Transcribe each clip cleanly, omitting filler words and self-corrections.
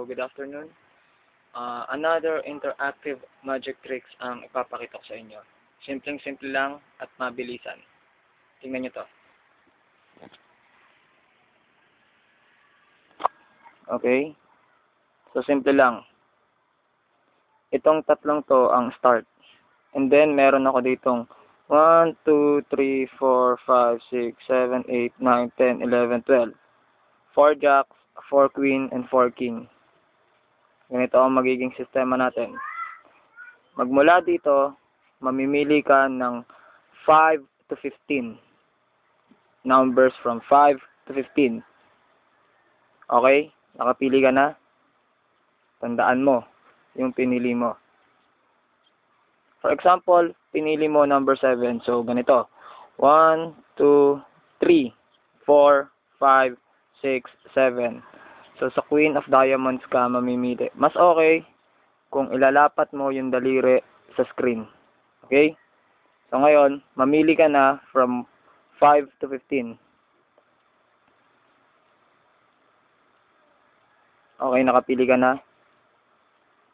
good afternoon. Another interactive magic tricks ang ipapakita ko sa inyo. Simpleng-simple lang at mabilisan. Tingnan nyo to. Okay? So, simple lang. Itong tatlong to ang start. And then, meron ako ditong 1, 2, 3, 4, 5, 6, 7, 8, 9, 10, 11, 12. 4 jacks, 4 queen, and 4 king. Ganito ang magiging sistema natin. Magmula dito, mamimili ka ng 5 to 15. Numbers from 5 to 15. Okay? Nakapili ka na? Tandaan mo yung pinili mo. For example, pinili mo number 7. So, ganito. 1, 2, 3, 4, 5, 6, 7. So, sa Queen of Diamonds ka mamimili. Mas okay kung ilalapat mo yung daliri sa screen. Okay? So, ngayon, mamili ka na from 5 to 15. Okay, nakapili ka na.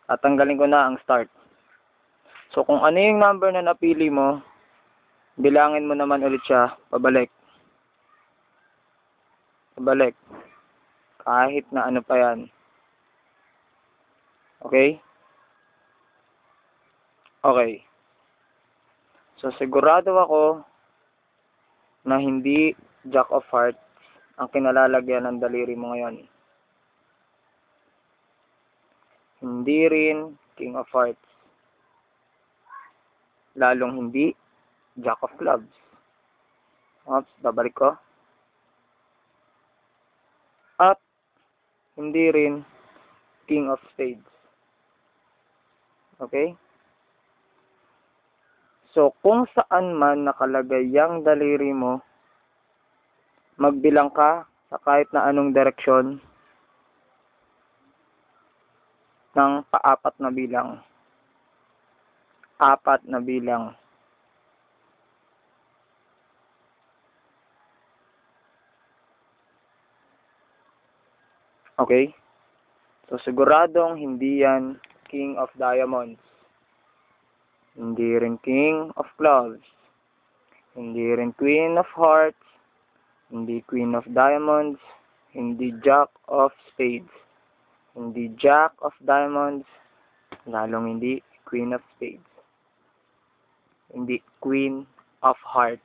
Tatanggalin ko na ang start. So, kung ano yung number na napili mo, bilangin mo naman ulit siya, pabalik. Pabalik. Kahit na ano pa yan. Okay? Okay. So, sigurado ako na hindi Jack of Hearts ang kinalalagyan ng daliri mo ngayon. Hindi rin King of Hearts. Lalong hindi Jack of Clubs. Oops, babalik ko. At hindi rin King of Spades. Okay? So, kung saan man nakalagay yung daliri mo, magbilang ka sa kahit na anong direksyon ng paapat na bilang. 4 na bilang. Okay? So, siguradong hindi yan King of Diamonds. Hindi rin King of Clubs. Hindi rin Queen of Hearts. Hindi Queen of Diamonds. Hindi Jack of Spades. Hindi Jack of Diamonds. Lalong hindi Queen of Spades. Hindi Queen of Hearts.